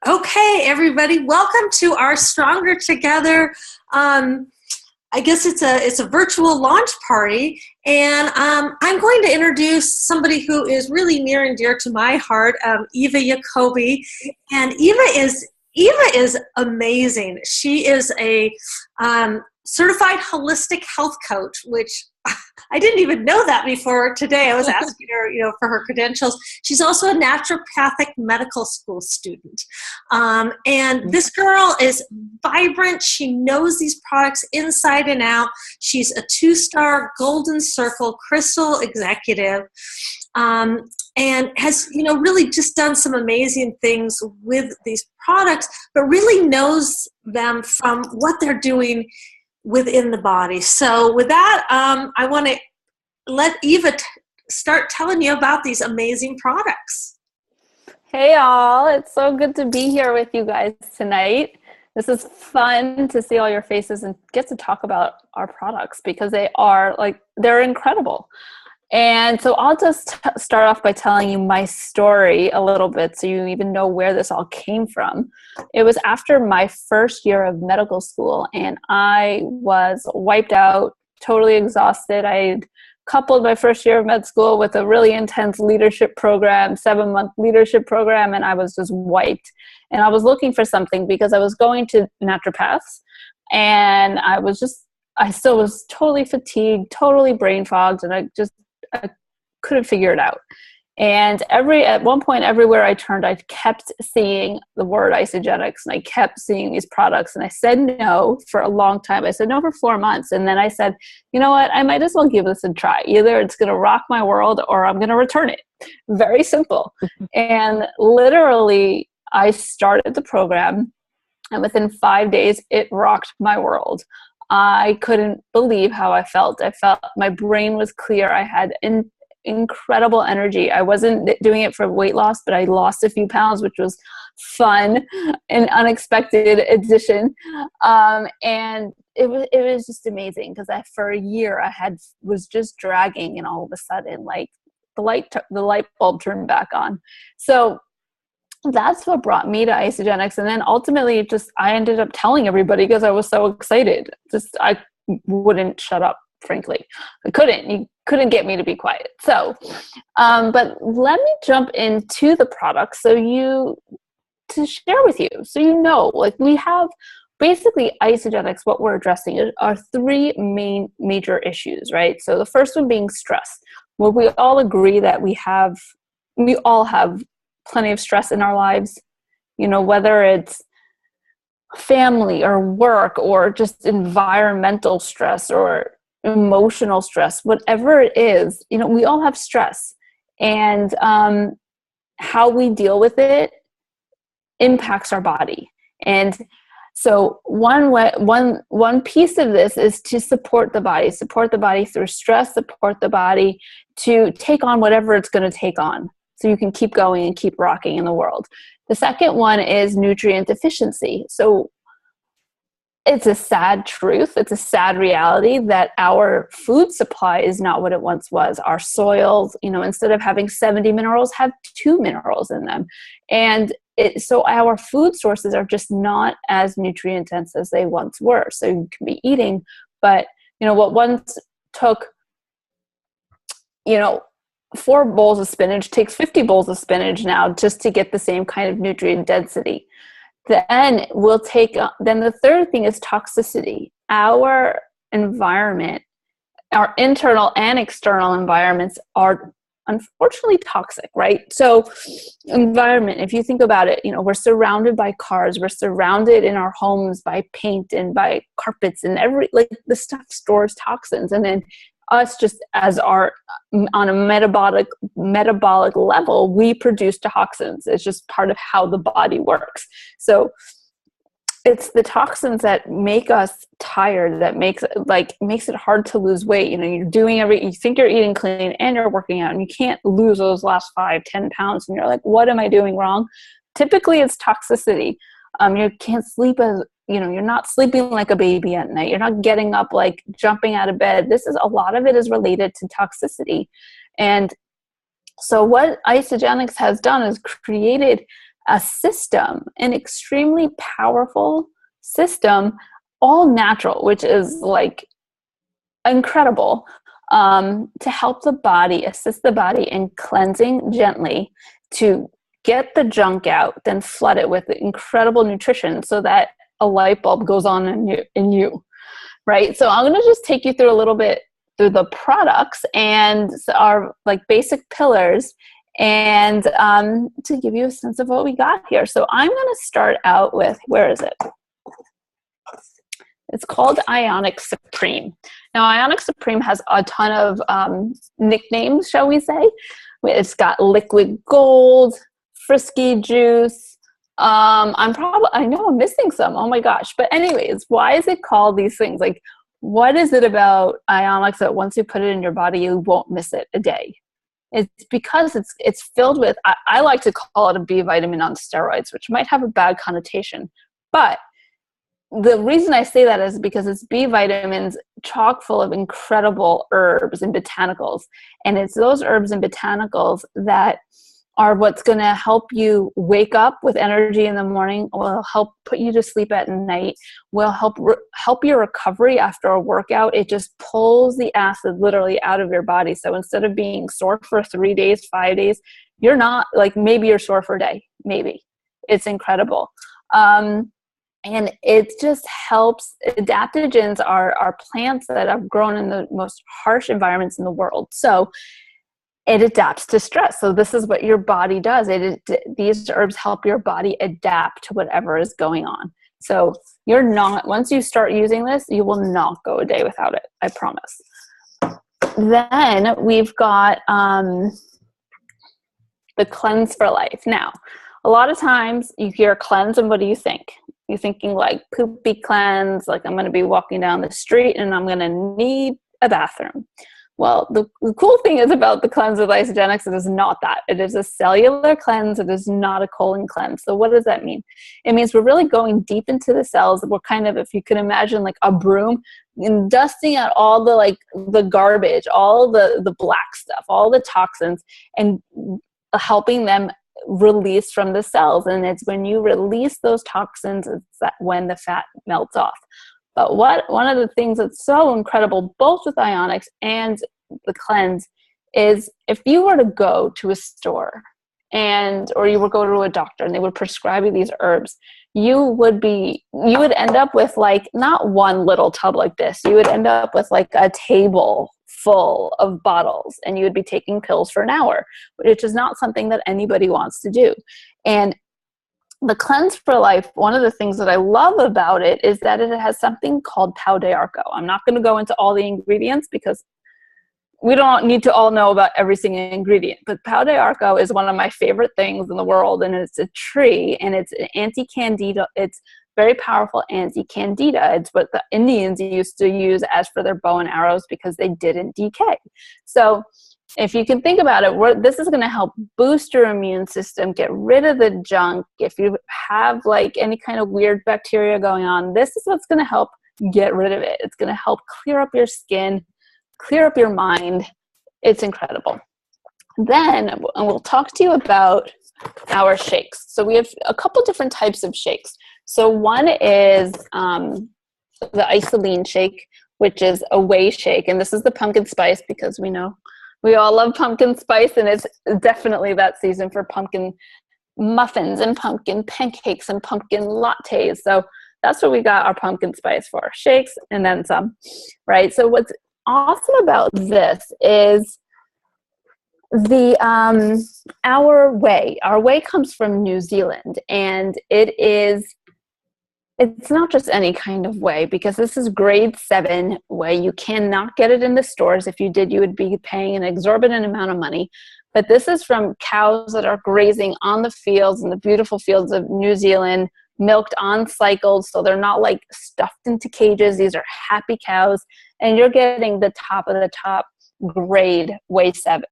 Okay, everybody, welcome to our Stronger Together. I guess it's a virtual launch party, and I'm going to introduce somebody who is really near and dear to my heart, Eva Jacoby. And Eva is amazing. She is a certified holistic health coach, which I didn't even know that before today. I was asking her, for her credentials. She's also a naturopathic medical school student. And this girl is vibrant. She knows these products inside and out. She's a 2-star Golden Circle Crystal executive. And has, really just done some amazing things with these products, but really knows them from what they're doing within the body. So with that, I want to let Eva start telling you about these amazing products. Hey all, it's so good to be here with you guys tonight. This is fun to see all your faces and get to talk about our products because they're incredible. And so I'll just start off by telling you my story a little bit so you even know where this all came from. It was after my first year of medical school, and I was wiped out, totally exhausted. I had coupled my first year of med school with a really intense leadership program, 7-month leadership program, and I was just wiped. And I was looking for something because I was going to naturopaths, and I still was totally fatigued, totally brain fogged, and I couldn't figure it out. And at one point, everywhere I turned, I kept seeing the word Isagenix, and I kept seeing these products. And I said no for a long time. I said no for 4 months. And then I said, you know what? I might as well give this a try. Either it's going to rock my world or I'm going to return it. Very simple. And literally, I started the program, and within 5 days, it rocked my world. I couldn't believe how I felt. I felt my brain was clear. I had incredible energy. I wasn't doing it for weight loss, but I lost a few pounds, which was fun and unexpected addition. And it was just amazing because for a year was just dragging, and all of a sudden, like the light bulb turned back on. So that's what brought me to Isagenix. And then ultimately I ended up telling everybody because I was so excited. I wouldn't shut up, frankly. You couldn't get me to be quiet. So, but let me jump into the products to share with you. So, we have basically Isagenix, what we're addressing are 3 main major issues, right? So the first one being stress. Well, we all agree that we all have plenty of stress in our lives, whether it's family or work or just environmental stress or emotional stress, whatever it is, we all have stress, and how we deal with it impacts our body. And so one piece of this is to support the body through stress, support the body to take on whatever it's going to take on, so you can keep going and keep rocking in the world. The second one is nutrient deficiency. So it's a sad truth. It's a sad reality that our food supply is not what it once was. Our soils, instead of having 70 minerals, have 2 minerals in them. And so our food sources are just not as nutrient dense as they once were. So you can be eating, but what once took, 4 bowls of spinach takes 50 bowls of spinach now just to get the same kind of nutrient density. Then the third thing is toxicity. Our environment, our internal and external environments are unfortunately toxic, right? So environment, if you think about it, we're surrounded by cars, we're surrounded in our homes by paint and by carpets, and the stuff stores toxins. And then us, just as on a metabolic level, we produce toxins. It's just part of how the body works. So it's the toxins that make us tired, that makes it hard to lose weight. You're doing you think you're eating clean and you're working out, and you can't lose those last 5-10 pounds, and you're like, what am I doing wrong? Typically it's toxicity. You can't sleep you're not sleeping like a baby at night. You're not getting up, jumping out of bed. A lot of it is related to toxicity. And so what Isagenix has done is created a system, an extremely powerful system, all natural, which is like incredible, to help the body, assist the body in cleansing gently to get the junk out, then flood it with incredible nutrition so that a light bulb goes on in you, right? So I'm going to just take you through a little bit through the products and our like basic pillars, and to give you a sense of what we got here. So I'm going to start out with, where is it? It's called Isagenix Supreme. Now, Isagenix Supreme has a ton of nicknames, shall we say. It's got liquid gold, frisky juice. I know I'm missing some. Oh my gosh. But anyways, why is it called these things? Like, what is it about Isagenix that once you put it in your body, you won't miss it a day? It's because it's filled with, I like to call it a B vitamin on steroids, which might have a bad connotation. But the reason I say that is because it's B vitamins chock full of incredible herbs and botanicals. And it's those herbs and botanicals that are what's going to help you wake up with energy in the morning, will help put you to sleep at night, will help your recovery after a workout. It just pulls the acid literally out of your body. So instead of being sore for 3 days, 5 days, you're not, like, maybe you're sore for a day, maybe. It's incredible. And it just helps. Adaptogens are plants that have grown in the most harsh environments in the world. So it adapts to stress. So this is what your body does. These herbs help your body adapt to whatever is going on. So once you start using this, you will not go a day without it. I promise. Then we've got the Cleanse for Life. Now, a lot of times you hear cleanse and what do you think? You're thinking like poopy cleanse, like I'm going to be walking down the street and I'm going to need a bathroom. Well, the cool thing is about the cleanse with Isagenix, it is not that. It is a cellular cleanse. It is not a colon cleanse. So what does that mean? It means we're really going deep into the cells. We're kind of, if you can imagine like a broom, and dusting out all the garbage, all the black stuff, all the toxins, and helping them release from the cells. And it's when you release those toxins, it's when the fat melts off. But one of the things that's so incredible, both with Isagenix and the cleanse, is if you were to go to a store or you would go to a doctor and they would prescribe you these herbs, you would end up with like not one little tub like this. You would end up with like a table full of bottles, and you would be taking pills for an hour, which is not something that anybody wants to do. And the Cleanse for Life, one of the things that I love about it is that it has something called Pau de Arco. I'm not going to go into all the ingredients because we don't need to all know about every single ingredient, but Pau de Arco is one of my favorite things in the world, and it's a tree, and it's an anti-candida. It's very powerful anti-candida. It's what the Indians used to use as for their bow and arrows because they didn't decay. So if you can think about it, this is going to help boost your immune system, get rid of the junk. If you have like any kind of weird bacteria going on, this is what's going to help get rid of it. It's going to help clear up your skin, clear up your mind. It's incredible. Then we'll talk to you about our shakes. So we have a couple different types of shakes. So one is the Isagenix shake, which is a whey shake. And this is the pumpkin spice because we know we all love pumpkin spice, and it's definitely that season for pumpkin muffins and pumpkin pancakes and pumpkin lattes. So that's what we got our pumpkin spice for, shakes and then some, right? So what's awesome about this is our whey comes from New Zealand, and it's not just any kind of whey, because this is grade 7 whey. You cannot get it in the stores. If you did, you would be paying an exorbitant amount of money. But this is from cows that are grazing on the fields, in the beautiful fields of New Zealand, milked on cycles, so they're not like stuffed into cages. These are happy cows, and you're getting the top of the top grade whey 7,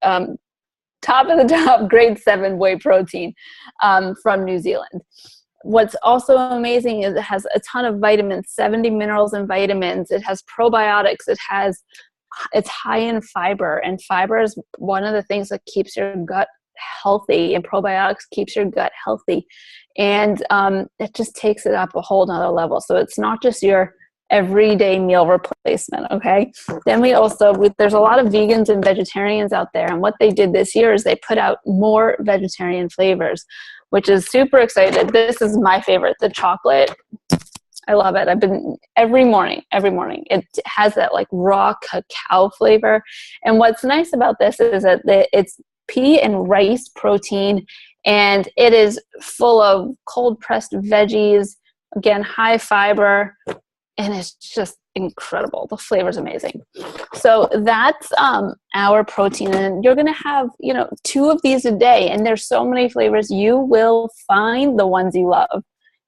top of the top grade 7 whey protein from New Zealand. What's also amazing is it has a ton of vitamins, 70 minerals and vitamins. It has probiotics. It's high in fiber, and fiber is one of the things that keeps your gut healthy, and probiotics keeps your gut healthy. And it just takes it up a whole nother level. So it's not just your everyday meal replacement. Okay. Then there's a lot of vegans and vegetarians out there. And what they did this year is they put out more vegetarian flavors, which is super excited. This is my favorite, the chocolate. I love it. I've been every morning. It has that like raw cacao flavor. And what's nice about this is that it's pea and rice protein, and it is full of cold pressed veggies, again, high fiber, and it's just incredible. The flavor is amazing. So that's our protein, and you're going to have, 2 of these a day, and there's so many flavors. You will find the ones you love,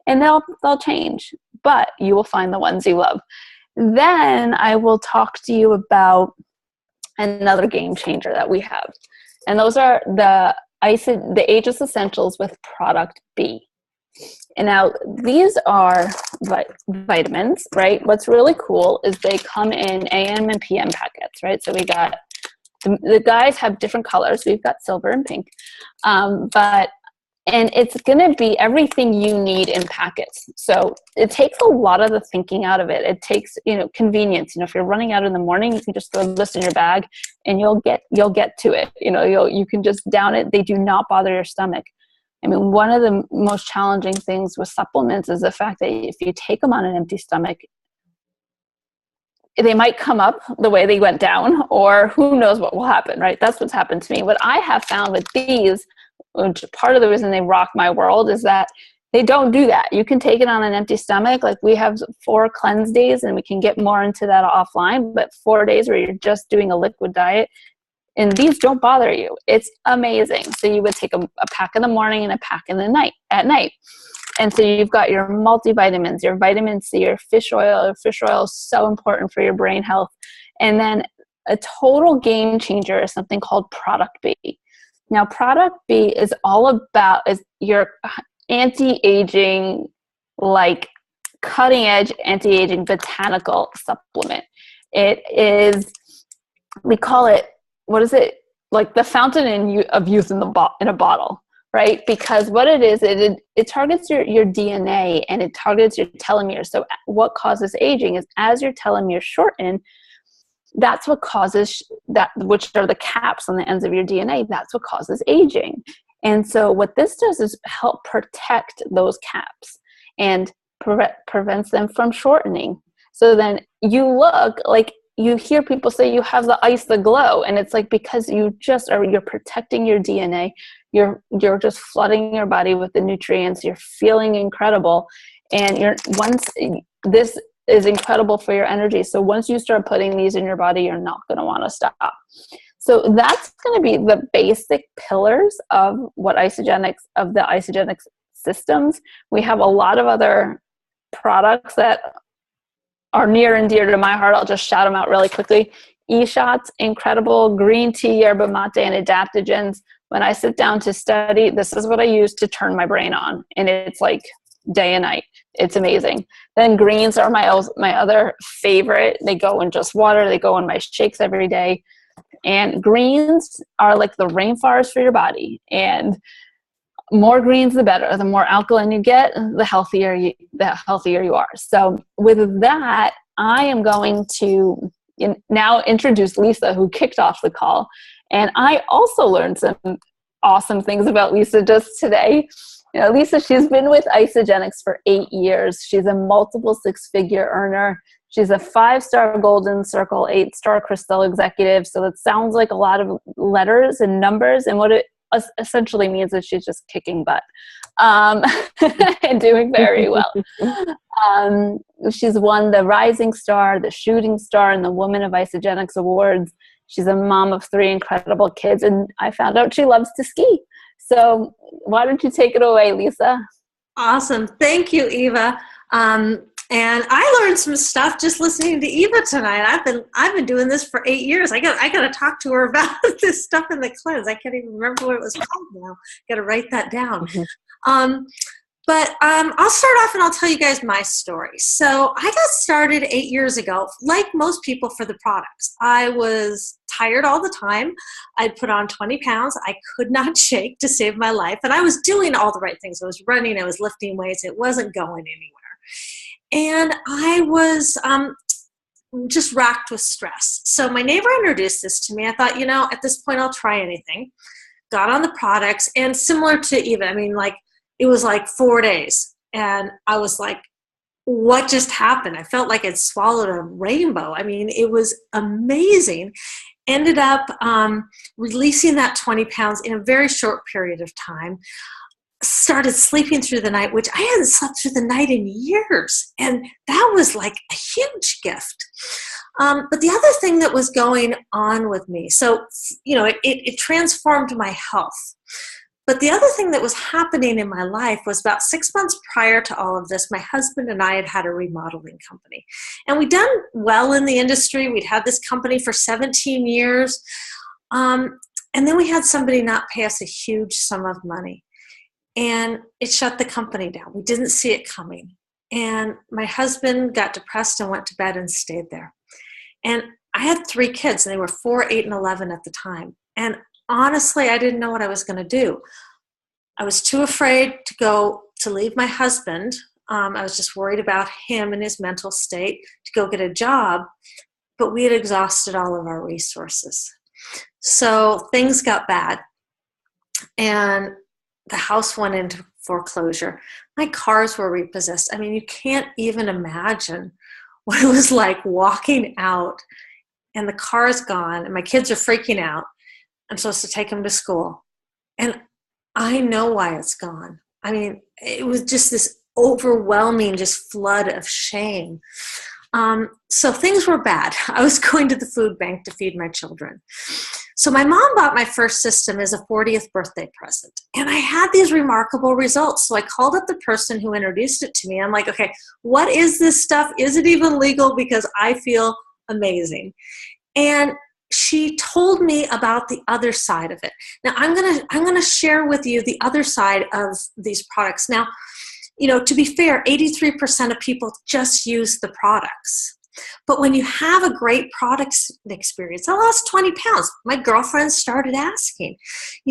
and they'll change, but you will find the ones you love. Then I will talk to you about another game changer that we have, and those are the Ageless Essentials with Product B. And now these are vitamins, right? What's really cool is they come in AM and PM packets, right? So we got, the guys have different colors. We've got silver and pink. And it's going to be everything you need in packets. So it takes a lot of the thinking out of it. It takes, convenience. If you're running out in the morning, you can just throw this in your bag and you'll get to it. You can just down it. They do not bother your stomach. I mean, one of the most challenging things with supplements is the fact that if you take them on an empty stomach, they might come up the way they went down, or who knows what will happen, right? That's what's happened to me. What I have found with these, which part of the reason they rock my world, is that they don't do that. You can take it on an empty stomach. Like we have 4 cleanse days, and we can get more into that offline, but 4 days where you're just doing a liquid diet, and these don't bother you. It's amazing. So you would take a pack in the morning and a pack at night. And so you've got your multivitamins, your vitamin C, your fish oil. Your fish oil is so important for your brain health. And then a total game changer is something called Product B. Now, Product B is all about your anti-aging, like cutting edge anti-aging botanical supplement. It is, we call it, what is it? Like the fountain of youth in a bottle, right? Because what it is, it targets your DNA, and it targets your telomeres. So what causes aging is as your telomeres shorten, that's what causes that, which are the caps on the ends of your DNA. That's what causes aging. And so what this does is help protect those caps and prevents them from shortening. So then you look like, you hear people say you have the glow, and it's like because you're protecting your DNA, you're just flooding your body with the nutrients, you're feeling incredible, and this is incredible for your energy. So once you start putting these in your body, you're not going to want to stop. So that's going to be the basic pillars of the Isagenix systems. We have a lot of other products that are near and dear to my heart. I'll just shout them out really quickly. E-shots, incredible. Green tea, yerba mate, and adaptogens. When I sit down to study, this is what I use to turn my brain on. And it's like day and night. It's amazing. Then greens are my other favorite. They go in just water. They go in my shakes every day. And greens are like the rainforest for your body. And more greens, the better. The more alkaline you get, the healthier you are. So with that, I am going to now introduce Lisa, who kicked off the call. And I also learned some awesome things about Lisa just today. Lisa, she's been with Isagenix for 8 years. She's a multiple 6-figure earner. She's a 5-star Golden Circle, 8-star Crystal executive. So that sounds like a lot of letters and numbers. And what it essentially means that she's just kicking butt and doing very well. She's won the Rising Star, the Shooting Star, and the Woman of Isagenix Awards. She's a mom of 3 incredible kids, and I found out she loves to ski. So why don't you take it away, Lisa? Awesome. Thank you, Eva. And I learned some stuff just listening to Eva tonight. I've been doing this for 8 years. I got to talk to her about this stuff in the cleanse. I can't even remember what it was called now. Got to write that down. Mm-hmm. But I'll start off and I'll tell you guys my story. So I got started 8 years ago, like most people, for the products. I was tired all the time. I'd put on 20 pounds. I could not shake to save my life. And I was doing all the right things. I was running. I was lifting weights. It wasn't going anywhere. And I was just racked with stress. So my neighbor introduced this to me. I thought, at this point, I'll try anything. Got on the products. And similar to Eva, it was like 4 days. And I was like, what just happened? I felt like I'd swallowed a rainbow. It was amazing. Ended up releasing that 20 pounds in a very short period of time. Started sleeping through the night, which I hadn't slept through the night in years. And that was like a huge gift. But the other thing that was going on with me, so, it transformed my health. But the other thing that was happening in my life was about 6 months prior to all of this, my husband and I had a remodeling company. And we'd done well in the industry. We'd had this company for 17 years. And then we had somebody not pay us a huge sum of money. And it shut the company down. We didn't see it coming. And my husband got depressed and went to bed and stayed there. And I had 3 kids, and they were 4, 8, and 11 at the time. And honestly, I didn't know what I was going to do. I was too afraid to leave my husband. I was just worried about him and his mental state, to go get a job. But we had exhausted all of our resources. So things got bad. And the house went into foreclosure. My cars were repossessed. You can't even imagine what it was like walking out and the car's gone and my kids are freaking out. I'm supposed to take them to school. And I know why it's gone. It was just this overwhelming flood of shame. So things were bad. I was going to the food bank to feed my children. So my mom bought my first system as a 40th birthday present. And I had these remarkable results. So I called up the person who introduced it to me. I'm like, okay, what is this stuff? Is it even legal? Because I feel amazing. And she told me about the other side of it. Now I'm gonna share with you the other side of these products. Now, to be fair, 83% of people just use the products. But when you have a great product experience, I lost 20 pounds. My girlfriends started asking.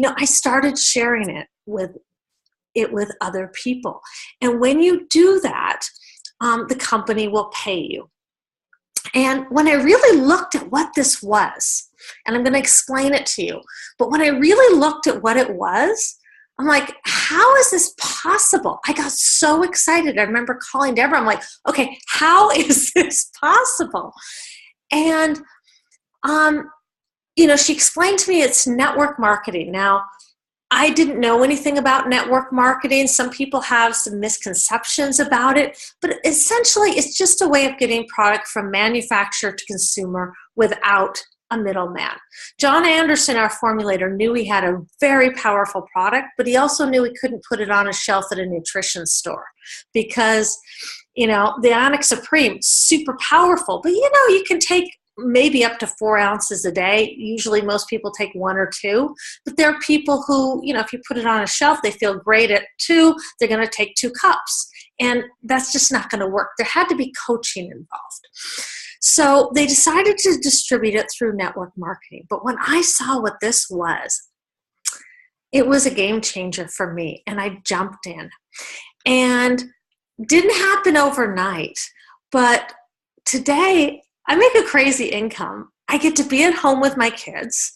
I started sharing it with other people. And when you do that, the company will pay you. And when I really looked at what this was, and I'm going to explain it to you, but when I really looked at what it was, I'm like, how is this possible? I got so excited. I remember calling Deborah. I'm like, okay, how is this possible? And, she explained to me it's network marketing. Now, I didn't know anything about network marketing. Some people have some misconceptions about it, but essentially it's just a way of getting product from manufacturer to consumer without a middleman. John Anderson, our formulator, knew he had a very powerful product, but he also knew he couldn't put it on a shelf at a nutrition store because, the Onyx Supreme, super powerful, but you can take maybe up to 4 ounces a day. Usually most people take 1 or 2, but there are people who, if you put it on a shelf, they feel great at 2, they're going to take 2 cups. And that's just not going to work. There had to be coaching involved. So they decided to distribute it through network marketing. But when I saw what this was, it was a game changer for me. And I jumped in. And didn't happen overnight. But today, I make a crazy income. I get to be at home with my kids.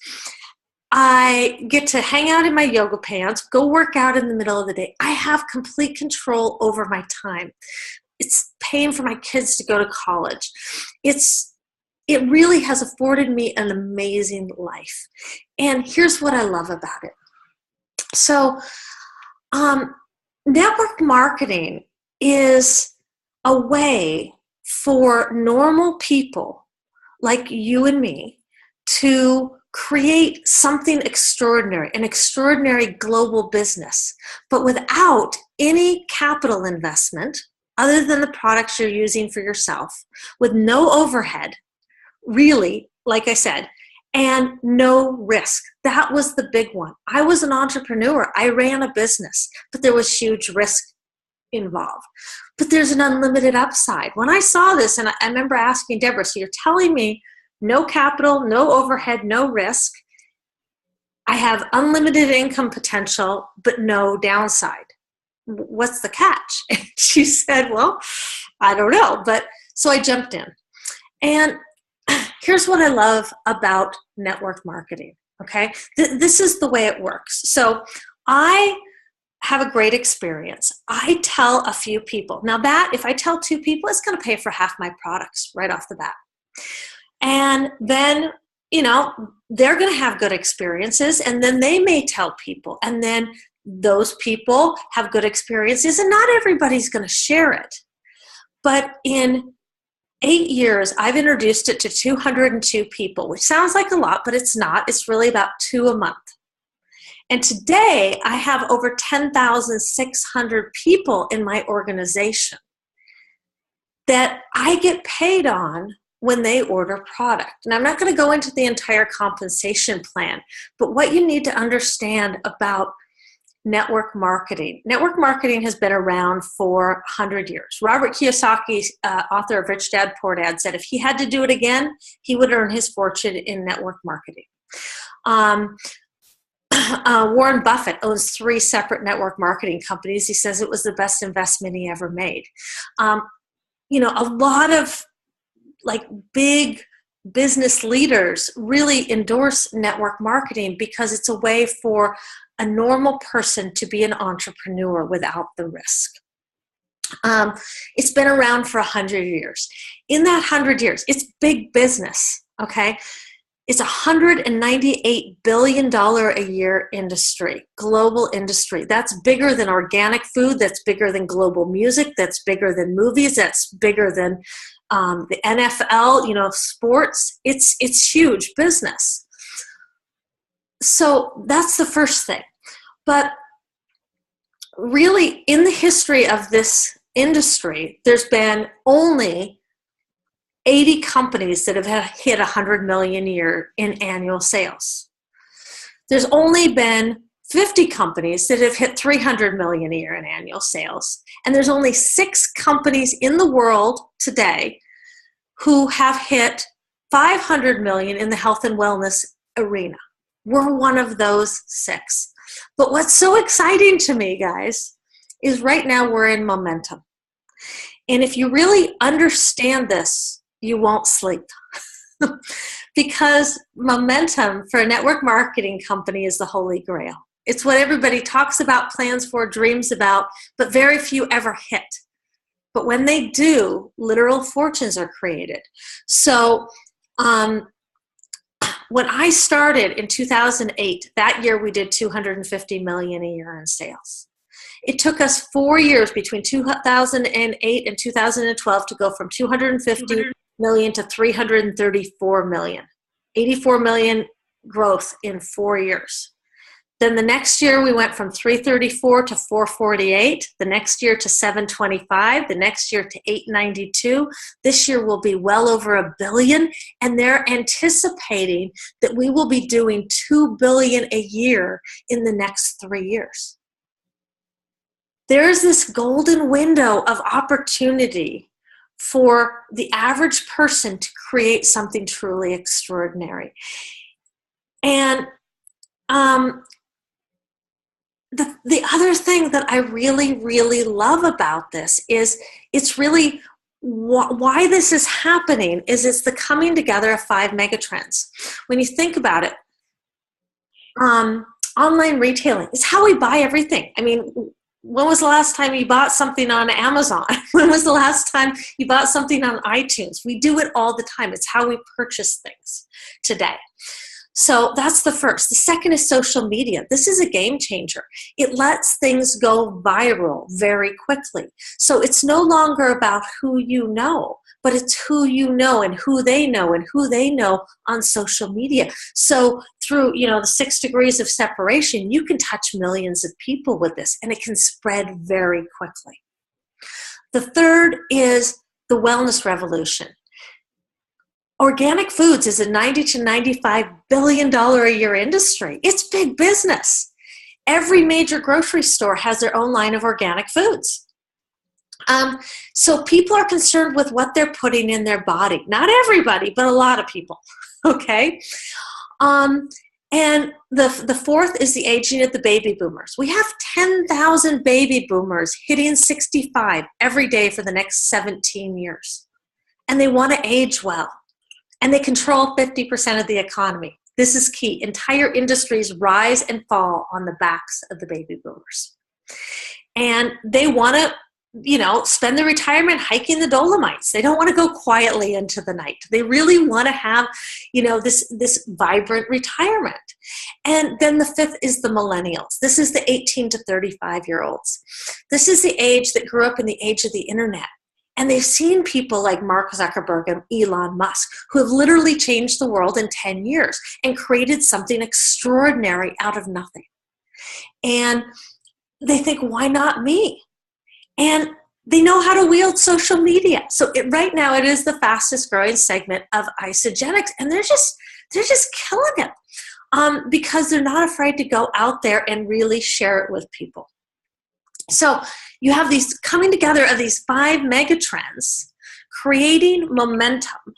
I get to hang out in my yoga pants, go work out in the middle of the day. I have complete control over my time. It's paying for my kids to go to college. It really has afforded me an amazing life. And here's what I love about it. So, network marketing is a way for normal people like you and me to create something extraordinary, an extraordinary global business, but without any capital investment other than the products you're using for yourself, with no overhead, really, like I said, and no risk. That was the big one. I was an entrepreneur. I ran a business, but there was huge risk involved. But there's an unlimited upside. When I saw this, and I remember asking Deborah, so you're telling me no capital, no overhead, no risk. I have unlimited income potential, but no downside. What's the catch? And she said, well, I don't know. But so I jumped in. And here's what I love about network marketing. Okay. This is the way it works. So I have a great experience. I tell a few people. Now that if I tell 2 people, it's going to pay for half my products right off the bat. And then, you know, they're going to have good experiences, and then they may tell people, and then those people have good experiences, and not everybody's going to share it. But in 8 years, I've introduced it to 202 people, which sounds like a lot, but it's not. It's really about 2 a month. And today, I have over 10,600 people in my organization that I get paid on when they order product. And I'm not going to go into the entire compensation plan, but what you need to understand about network marketing. Network marketing has been around for 100 years. Robert Kiyosaki, author of Rich Dad, Poor Dad, said if he had to do it again, he would earn his fortune in network marketing. Warren Buffett owns 3 separate network marketing companies. He says it was the best investment he ever made. You know, a lot of like big business leaders really endorse network marketing because it's a way for a normal person to be an entrepreneur without the risk. It's been around for 100 years. In that 100 years, it's big business, okay? It's $198 billion a year industry, global industry. That's bigger than organic food. That's bigger than global music. That's bigger than movies. That's bigger than the NFL, you know, sports. It's huge business. So that's the first thing. But really, in the history of this industry, there's been only 80 companies that have hit 100 million a year in annual sales. There's only been 50 companies that have hit 300 million a year in annual sales. And there's only 6 companies in the world today who have hit 500 million in the health and wellness arena. We're one of those 6. But what's so exciting to me, guys, is right now we're in momentum. And if you really understand this, you won't sleep. Because momentum for a network marketing company is the holy grail. It's what everybody talks about, plans for, dreams about, but very few ever hit. But when they do, literal fortunes are created. So when I started in 2008, that year we did 250 million a year in sales. It took us 4 years between 2008 and 2012 to go from 250 million to 334 million. 84 million growth in 4 years. Then the next year we went from 334 to 448, the next year to 725, the next year to 892. This year will be well over $1 billion, and they're anticipating that we will be doing $2 billion a year in the next 3 years. There's this golden window of opportunity for the average person to create something truly extraordinary. And the other thing that I really, really love about this is it's really why this is happening is it's the coming together of 5 megatrends. When you think about it, online retailing is how we buy everything. I mean, when was the last time you bought something on Amazon? When was the last time you bought something on iTunes? We do it all the time. It's how we purchase things today. So that's the first. The second is social media. This is a game changer. It lets things go viral very quickly. So it's no longer about who you know, but it's who you know and who they know on social media. So through, the 6 degrees of separation, you can touch millions of people with this, and it can spread very quickly. The third is the wellness revolution. Organic foods is a $90 to $95 billion a year industry. It's big business. Every major grocery store has their own line of organic foods. So people are concerned with what they're putting in their body. Not everybody, but a lot of people. Okay. And the fourth is the aging of the baby boomers. We have 10,000 baby boomers hitting 65 every day for the next 17 years. And they want to age well. And they control 50% of the economy. This is key. Entire industries rise and fall on the backs of the baby boomers. And they want to, spend their retirement hiking the Dolomites. They don't want to go quietly into the night. They really want to have, this vibrant retirement. And then the fifth is the millennials. This is the 18 to 35-year-olds. This is the age that grew up in the age of the internet. And they've seen people like Mark Zuckerberg and Elon Musk who have literally changed the world in 10 years and created something extraordinary out of nothing. And they think, why not me? And they know how to wield social media. So right now it is the fastest growing segment of Isagenix. And they're just killing it because they're not afraid to go out there and really share it with people. So you have these coming together of these 5 mega trends, creating momentum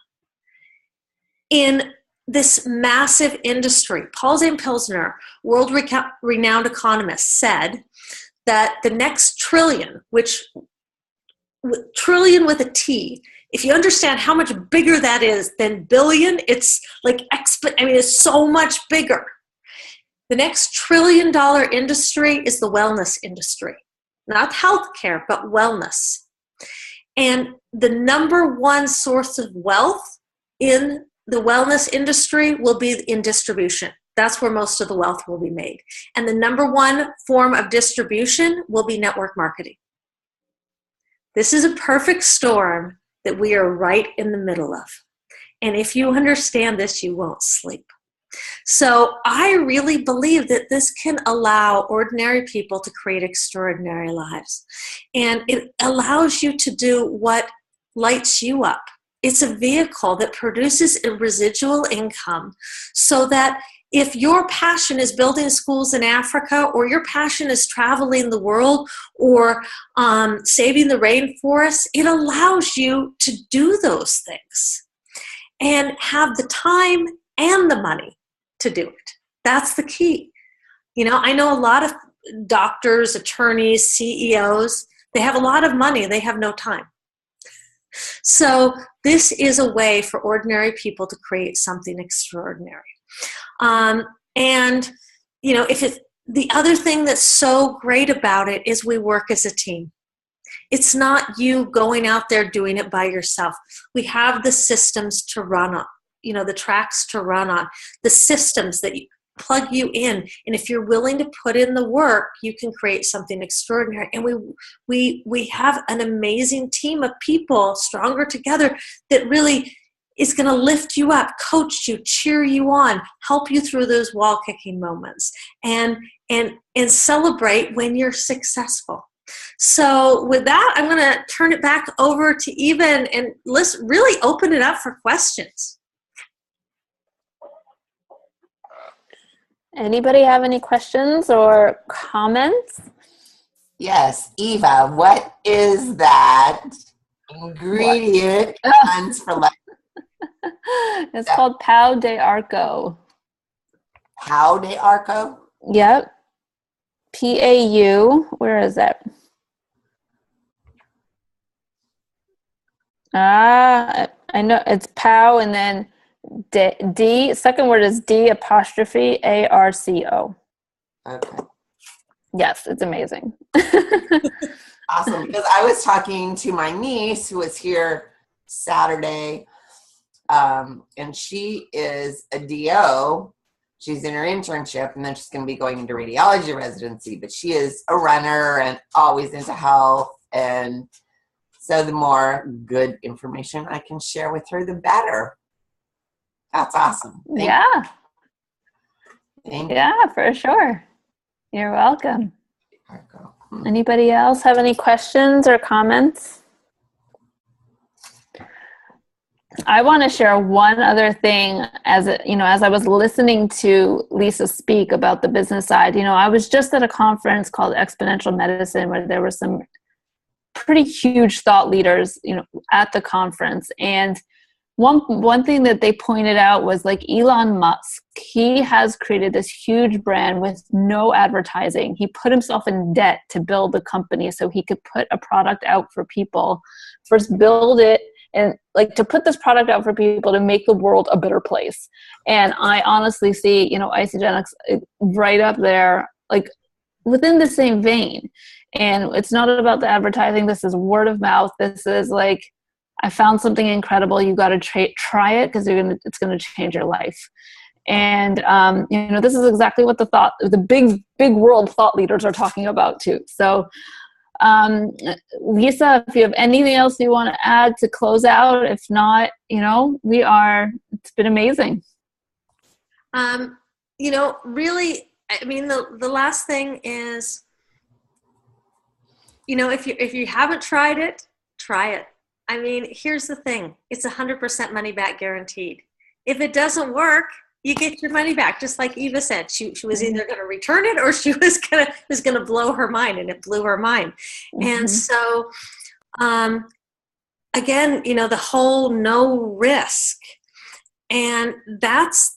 in this massive industry. Paul Zane Pilsner, world-renowned economist, said that the next trillion, which trillion with a T, if you understand how much bigger that is than billion, it's like it's so much bigger. The next $1 trillion industry is the wellness industry. Not healthcare, but wellness. And the number one source of wealth in the wellness industry will be in distribution. That's where most of the wealth will be made. And the number one form of distribution will be network marketing. This is a perfect storm that we are right in the middle of. And if you understand this, you won't sleep. So I really believe that this can allow ordinary people to create extraordinary lives. And it allows you to do what lights you up. It's a vehicle that produces a residual income so that if your passion is building schools in Africa, or your passion is traveling the world, or saving the rainforest, it allows you to do those things and have the time and the money to do it. That's the key. I know a lot of doctors, attorneys, CEOs, they have a lot of money, they have no time. So this is a way for ordinary people to create something extraordinary. The other thing that's so great about it is we work as a team. It's not you going out there doing it by yourself. We have the systems to run on, the tracks to run on, the systems that plug you in. And if you're willing to put in the work, you can create something extraordinary. And we have an amazing team of people, stronger together, that really is going to lift you up, coach you, cheer you on, help you through those wall-kicking moments, and celebrate when you're successful. So with that, I'm going to turn it back over to Eva and let's really open it up for questions. Anybody have any questions or comments? Yes, Eva, what is that ingredient for life? It's called Pau de Arco. Pau de Arco? Yep. PAU. Where is it? I know it's Pau, and then D. Second word is D apostrophe ARCO. Okay. Yes, it's amazing. Awesome. Because I was talking to my niece who was here Saturday, and she is a DO. She's in her internship, and then she's going to be going into radiology residency. But she is a runner and always into health. And so the more good information I can share with her, the better. That's awesome. Thank you. Yeah, for sure. You're welcome. Anybody else have any questions or comments? I want to share one other thing as I was listening to Lisa speak about the business side. I was just at a conference called Exponential Medicine where there were some pretty huge thought leaders, you know, at the conference. And one thing that they pointed out was like Elon Musk, he has created this huge brand with no advertising. He put himself in debt to build the company so he could put a product out for people, first build it, and like to put this product out for people to make the world a better place. And I honestly see, you know, Isagenix right up there, like within the same vein. And it's not about the advertising. This is word of mouth. This is like, I found something incredible. You got to try it because it's going to change your life. And, you know, this is exactly what the big world thought leaders are talking about too. So, Lisa, if you have anything else you want to add to close out, if not, you know, it's been amazing. You know, really, I mean, the last thing is, you know, if you haven't tried it, try it. I mean, here's the thing. It's 100% money back guaranteed. If it doesn't work, you get your money back. Just like Eva said, she was either going to return it or she was going to blow her mind, and it blew her mind. Mm-hmm. And so, again, you know, the whole no risk, and that's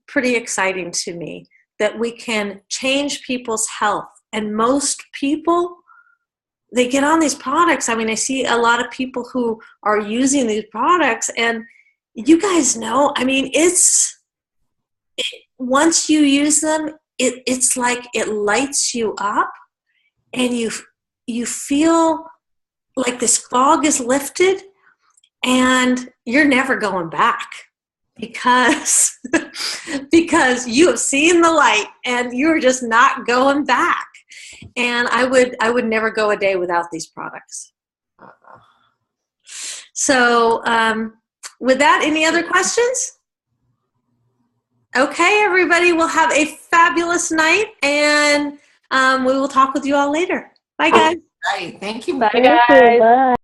pretty exciting to me, that we can change people's health. And most people, they get on these products. I mean, I see a lot of people who are using these products, and you guys know, I mean, once you use them, it's like it lights you up, and you feel like this fog is lifted, and you're never going back because you have seen the light and you're just not going back. And I would never go a day without these products. So with that, any other questions? Okay, everybody, we'll have a fabulous night, and we will talk with you all later. Bye, guys. Right. Thank you. Bye, guys. Bye.